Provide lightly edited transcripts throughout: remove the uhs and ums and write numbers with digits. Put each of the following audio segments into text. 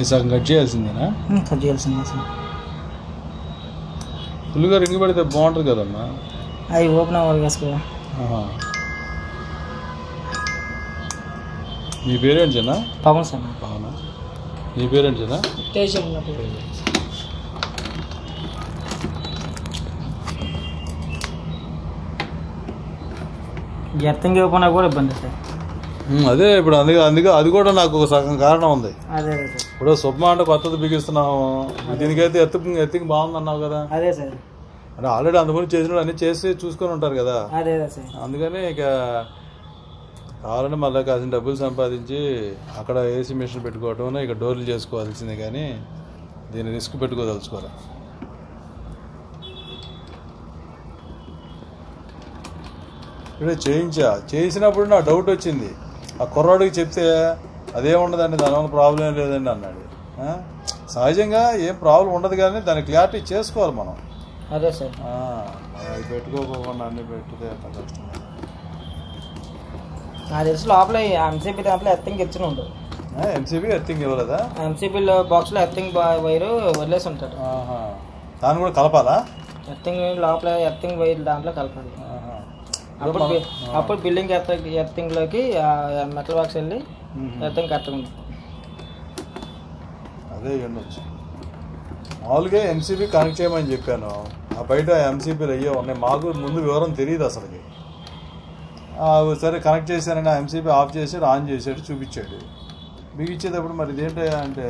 సగం cut చేయాల్సిందేనా? Cut చేయాల్సిందే sir. ఫుల్గా రింగ్ పెడితే బాగుంటుంది కదమ్మా. అవి ఓపెన్ అవ్వాలి కదా సార్. నీ పేరేంటేనా? పవన్ సార్. అవునా? నీ పేరేంటేనా? తేజ ఉన్నట్టు. ఎర్తింగ్ ఇవ్వకుండా కూడా ఇబ్బంది సార్. అదే ఇప్పుడు అందుకే అది కూడా నాకు ఒక సగం కారణం ఉంది. అదే ఇప్పుడు శుభ్మ అంటే కొత్తది బిగిస్తున్నాము, దీనికైతే ఎత్తింగ్ బాగుంది అన్నావు కదా. అదే సార్. అంటే ఆల్రెడీ అందుకని చేసిన అన్ని చేసి చూసుకొని ఉంటారు కదా. అదే సార్. అందుకని ఇక కావాలంటే మళ్ళీ కాసిన డబ్బులు సంపాదించి అక్కడ ఏసీ మిషన్ పెట్టుకోవటం, ఇక డోర్లు చేసుకోవాల్సిందే, కానీ దీన్ని రిస్క్ పెట్టుకోదలుచుకోవాలి. ఇప్పుడే చేసినప్పుడు నా డౌట్ వచ్చింది. ఆ కుర్రాడికి చెప్తే అదేముండదండి, దానివల్ల ప్రాబ్లం ఏం లేదండి అన్నాడు. సహజంగా ఏం ప్రాబ్లం ఉండదు, కానీ దాన్ని క్లారిటీ చేసుకోవాలి మనం. అదే సార్. అవి పెట్టుకోకుండా అన్ని పెట్టితే అట్లా కష్టం. నాకు తెలిసి లోపల ఎంసీపీ దాంట్లో ఎర్తింగ్ ఇచ్చిన ఉండదు. ఎంసీబీ ఎర్తింగ్ ఇవ్వలేదా? ఎంసీబీ బాక్స్లో ఎర్తింగ్ వైరు వదిలేసి ఉంటాడు. దాన్ని కూడా కలపాలా? ఎర్తింగ్ లోపల ఎర్తింగ్ వైర్ దాంట్లో కలపాలి. అప్పుడు బిల్డింగ్ ఎర్తింగ్లోకి మెటల్ బాక్స్ వెళ్ళి ఎర్తింగ్ కరెక్ట్గా ఉంటుంది. అదే ఉండొచ్చు. మామూలుగా ఎంసీబీ కనెక్ట్ చేయమని చెప్పాను. ఆ బయట ఎంసీబీలు అయ్యే ఉన్నాయి, మాకు ముందు వివరం తెలియదు అసలుకి. సరే కనెక్ట్ చేశానండి, ఆ ఎంసీబీ ఆఫ్ చేసాడు, ఆన్ చేసాడు, చూపించాడు. బిగించేటప్పుడు మరి ఇదేంటి అంటే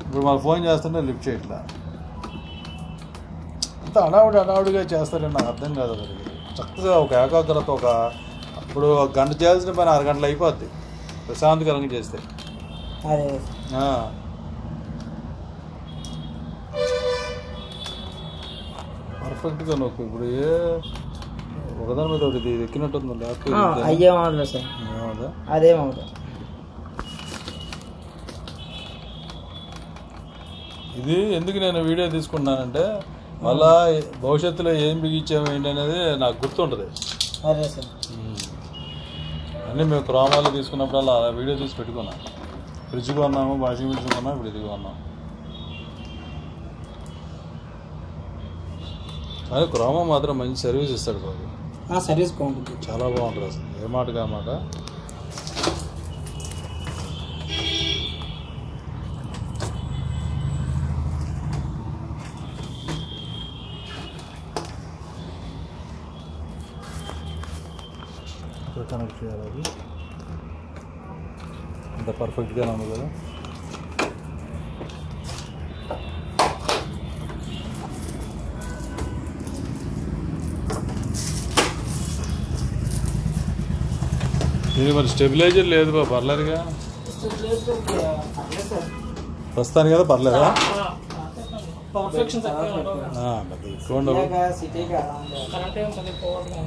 ఇప్పుడు మాకు ఫోన్ చేస్తుంటే లిఫ్ట్ చేయట్లా. అంత అడావుడిగా చేస్తారని నాకు అర్థం కాదు. అసలు చక్కగా ఒక ఏకాగ్రత, ఇప్పుడు ఒక గంట చేయాల్సిన పని 6 గంటలు అయిపోద్ది ప్రశాంతకరంగా చేస్తే. పర్ఫెక్ట్గా నొక్కు. ఇప్పుడు ఒకదాని మీద ఒకటి ఎక్కినట్టుంది. ఇది ఎందుకు నేను వీడియో తీసుకుంటున్నానంటే మళ్ళా భవిష్యత్తులో ఏం బిగించాము ఏంటి అనేది నాకు గుర్తుంటుంది. అన్నీ మేము క్రోమాలు తీసుకున్నప్పుడు అలా వీడియో తీసి పెట్టుకున్నాం. ఫ్రిడ్జ్ కొన్నాము, వాషింగ్ మిషన్ కొన్నాము, ఇప్పుడు ఇది కొన్నాం. అదే క్రోమా మాత్రం మంచి సర్వీస్ ఇస్తాడు బాబు. సర్వీస్ బాగుంటుంది, చాలా బాగుంటుంది అసలు, ఏ మాట కామాట. కనెక్ట్ చేయాలి, అది అంత పర్ఫెక్ట్గానే ఉంది కదా. ఇది మరి స్టెబిలైజర్ లేదు బా, పర్లేదుగా ప్రస్తుతానికి కదా, పర్లేదా?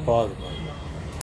పోదు.